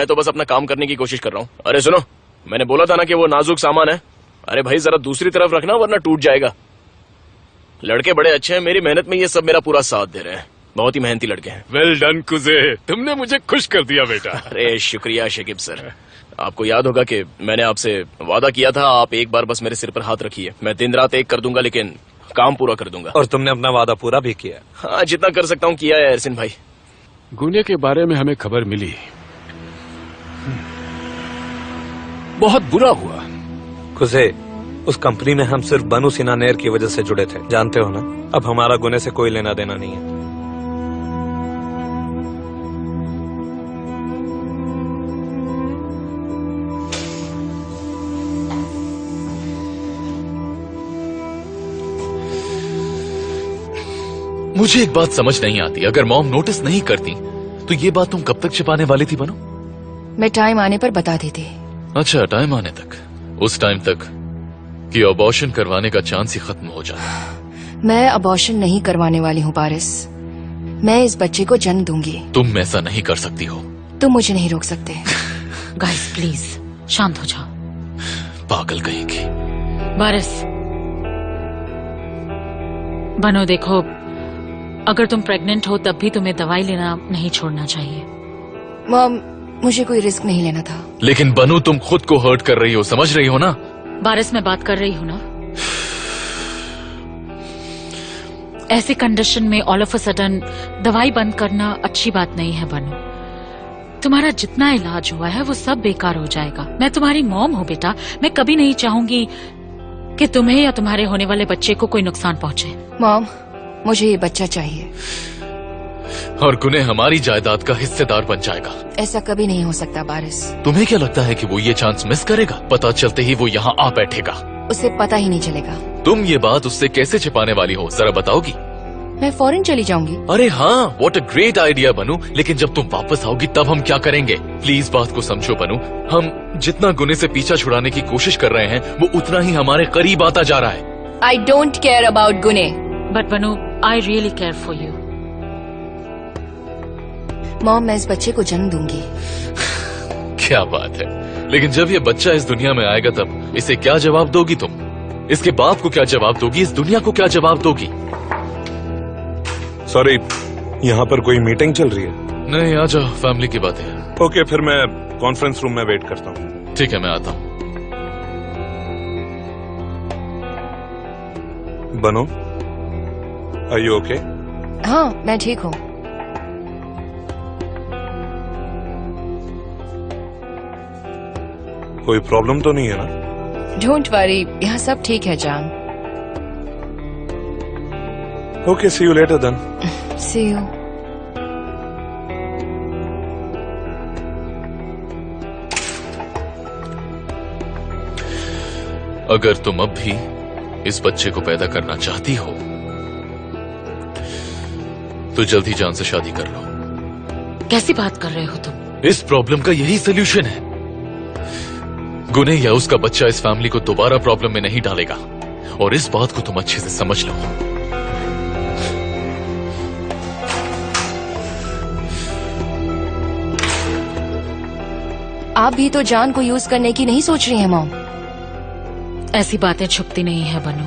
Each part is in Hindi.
मैं तो बस अपना काम करने की कोशिश कर रहा हूँ। अरे सुनो, मैंने बोला था ना कि वो नाजुक सामान है। अरे भाई जरा दूसरी तरफ रखना वरना टूट जाएगा। लड़के बड़े अच्छे हैं, मेरी मेहनत में ये सब मेरा पूरा साथ दे रहे हैं। बहुत ही मेहनती लड़के हैं। वेल डन कुजे, तुमने मुझे खुश कर दिया बेटा। अरे शुक्रिया शकीब सर। आपको याद होगा कि मैंने आपसे वादा किया था, आप एक बार बस मेरे सिर पर हाथ रखिए। मैं दिन रात एक कर दूंगा लेकिन काम पूरा कर दूंगा। और तुमने अपना वादा पूरा भी किया। हाँ, जितना कर सकता हूँ किया है एहसन भाई। गुने के बारे में हमें खबर मिली, बहुत बुरा हुआ। कुजे, उस कंपनी में हम सिर्फ बनू सिनानेर की वजह से जुड़े थे, जानते हो ना। अब हमारा गुने से कोई लेना देना नहीं है। मुझे एक बात समझ नहीं आती, अगर मॉम नोटिस नहीं करती तो ये बात तुम कब तक छिपाने वाली थी बनू? मैं टाइम आने पर बता देती। अच्छा, टाइम आने तक? उस टाइम तक कि अबॉर्शन करवाने का चांस ही खत्म हो जाए। मैं अबॉर्शन नहीं करवाने वाली हूँ पारिस। मैं इस बच्चे को जन्म दूंगी। तुम ऐसा नहीं कर सकती हो। तुम मुझे नहीं रोक सकते। गाइस प्लीज शांत हो जाओ। पागल कहेंगी। बारिस, बनो देखो, अगर तुम प्रेग्नेंट हो तब भी तुम्हें दवाई लेना नहीं छोड़ना चाहिए। मॉम, मुझे कोई रिस्क नहीं लेना था। लेकिन बनू तुम खुद को हर्ट कर रही हो, समझ रही हो ना? बारिस, मैं बात कर रही हूँ ना। ऐसी कंडीशन में ऑल ऑफ अ सडन दवाई बंद करना अच्छी बात नहीं है बनू। तुम्हारा जितना इलाज हुआ है वो सब बेकार हो जाएगा। मैं तुम्हारी मॉम हूँ बेटा, मैं कभी नहीं चाहूंगी कि तुम्हें या तुम्हारे होने वाले बच्चे को कोई नुकसान पहुंचे। मॉम, मुझे ये बच्चा चाहिए। और गुने हमारी जायदाद का हिस्सेदार बन जाएगा। ऐसा कभी नहीं हो सकता बारिस। तुम्हें क्या लगता है कि वो ये चांस मिस करेगा? पता चलते ही वो यहाँ आ बैठेगा। उसे पता ही नहीं चलेगा। तुम ये बात उससे कैसे छिपाने वाली हो, जरा बताओगी? मैं फॉरेन चली जाऊंगी। अरे हाँ, व्हाट अ ग्रेट आइडिया बनू। लेकिन जब तुम वापस आओगी तब हम क्या करेंगे? प्लीज बात को समझो बनू। हम जितना गुने से पीछा छुड़ाने की कोशिश कर रहे हैं वो उतना ही हमारे करीब आता जा रहा है। आई डोंट केयर अबाउट गुने। बट बनू, I really care for you. Mom, मैं इस बच्चे को जन्म दूंगी। क्या बात है। लेकिन जब ये बच्चा इस दुनिया में आएगा तब इसे क्या जवाब दोगी तुम? इसके बाप को क्या जवाब दोगी? इस दुनिया को क्या जवाब दोगी? सॉरी, यहाँ पर कोई मीटिंग चल रही है? नहीं, आ जाओ, फैमिली की बातें हैं। ओके, फिर मैं कॉन्फ्रेंस रूम में वेट करता हूँ। ठीक है, मैं आता हूँ। बनो, आर यू ओके? हाँ, मैं ठीक हूँ। कोई प्रॉब्लम तो नहीं है ना? डोंट वरी, यहाँ सब ठीक है जान। Okay, see you later then. See you. अगर तुम अब भी इस बच्चे को पैदा करना चाहती हो तो जल्दी जान से शादी कर लो। कैसी बात कर रहे हो तुम? इस प्रॉब्लम का यही सोल्यूशन है। गुने या उसका बच्चा इस फैमिली को दोबारा प्रॉब्लम में नहीं डालेगा, और इस बात को तुम अच्छे से समझ लो। आप भी तो जान को यूज करने की नहीं सोच रही हैं मॉम? ऐसी बातें छुपती नहीं है बनू।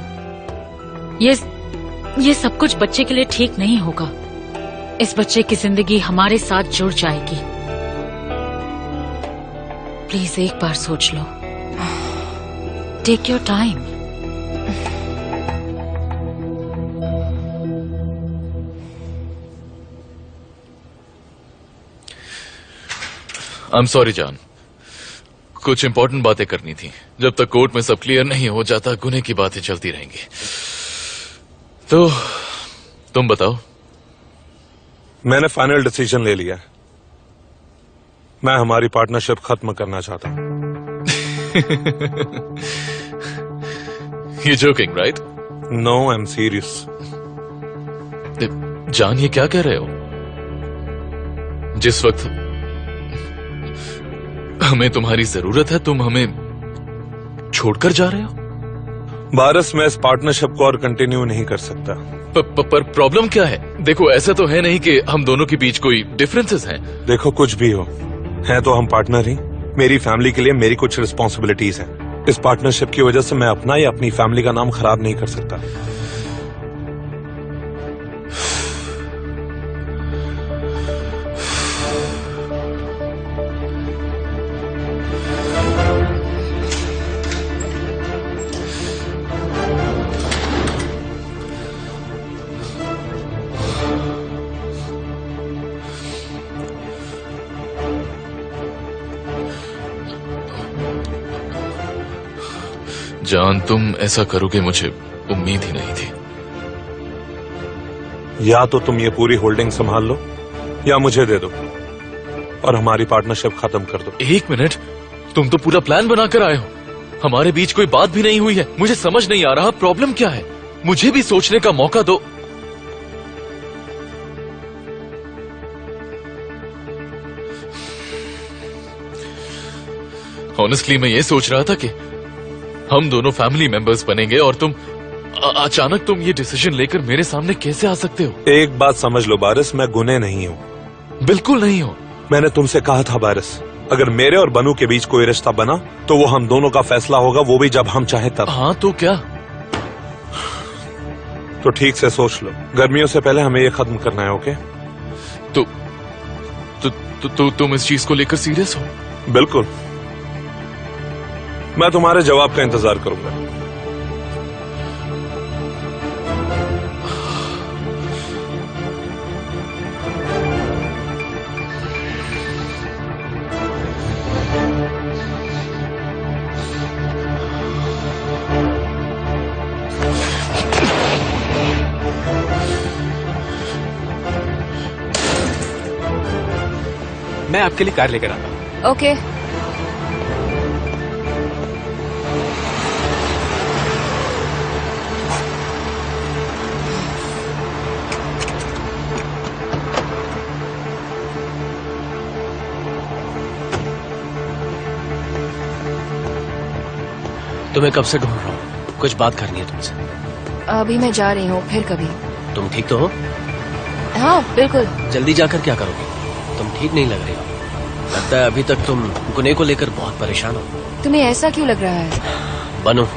ये सब कुछ बच्चे के लिए ठीक नहीं होगा। इस बच्चे की जिंदगी हमारे साथ जुड़ जाएगी। प्लीज एक बार सोच लो। Take your time. I am sorry जान, कुछ इंपॉर्टेंट बातें करनी थी। जब तक कोर्ट में सब क्लियर नहीं हो जाता गुने की बातें चलती रहेंगी। तो तुम बताओ। मैंने फाइनल डिसीजन ले लिया। मैं हमारी पार्टनरशिप खत्म करना चाहता हूँ। You joking, right? No, I'm serious. जान, ये क्या कह रहे हो? जिस वक्त हमें तुम्हारी जरूरत है तुम हमें छोड़कर जा रहे हो? बारिस, मैं इस पार्टनरशिप को और कंटिन्यू नहीं कर सकता। पर प्रॉब्लम क्या है? देखो, ऐसा तो है नहीं कि हम दोनों के बीच कोई डिफरेंसेस हैं। देखो, कुछ भी हो, हैं तो हम पार्टनर ही। मेरी फैमिली के लिए मेरी कुछ रिस्पॉन्सिबिलिटीज हैं। इस पार्टनरशिप की वजह से मैं अपना या अपनी फैमिली का नाम खराब नहीं कर सकता। जान, तुम ऐसा करोगे मुझे उम्मीद ही नहीं थी। या तो तुम ये पूरी होल्डिंग संभाल लो या मुझे दे दो और हमारी पार्टनरशिप खत्म कर दो। एक मिनट, तुम तो पूरा प्लान बनाकर आए हो। हमारे बीच कोई बात भी नहीं हुई है। मुझे समझ नहीं आ रहा प्रॉब्लम क्या है। मुझे भी सोचने का मौका दो। ऑनेस्टली मैं ये सोच रहा था कि हम दोनों फैमिली मेंबर्स बनेंगे और तुम अचानक तुम ये डिसीजन लेकर मेरे सामने कैसे आ सकते हो? एक बात समझ लो बारिस, मैं गुने नहीं हूँ। बिल्कुल नहीं हो। मैंने तुमसे कहा था बारिस, अगर मेरे और बनू के बीच कोई रिश्ता बना तो वो हम दोनों का फैसला होगा, वो भी जब हम चाहे तब। हाँ तो क्या? तो ठीक से सोच लो, गर्मियों से पहले हमें ये खत्म करना है। ओके? तो तुम इस चीज को लेकर सीरियस हो? बिल्कुल। मैं तुम्हारे जवाब का इंतजार करूंगा। मैं आपके लिए कार लेकर आता हूँ। ओके। तुम्हें कब से ढूंढ रहा हूँ, कुछ बात करनी है तुमसे। अभी मैं जा रही हूँ, फिर कभी। तुम ठीक तो हो? हाँ बिल्कुल। जल्दी जाकर क्या करोगे? तुम ठीक नहीं लग रही हो। लगता है अभी तक तुम गुने को लेकर बहुत परेशान हो। तुम्हें ऐसा क्यों लग रहा है? बनू,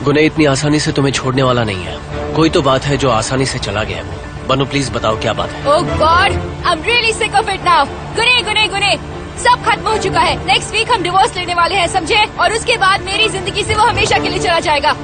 गुने इतनी आसानी से तुम्हें छोड़ने वाला नहीं है। कोई तो बात है जो आसानी से चला गया है वो। बनू प्लीज बताओ क्या बात है। Oh God, I'm really sick of it now. गुने गुने गुने, सब खत्म हो चुका है। नेक्स्ट वीक हम डिवोर्स लेने वाले हैं, समझे? और उसके बाद मेरी जिंदगी से वो हमेशा के लिए चला जाएगा।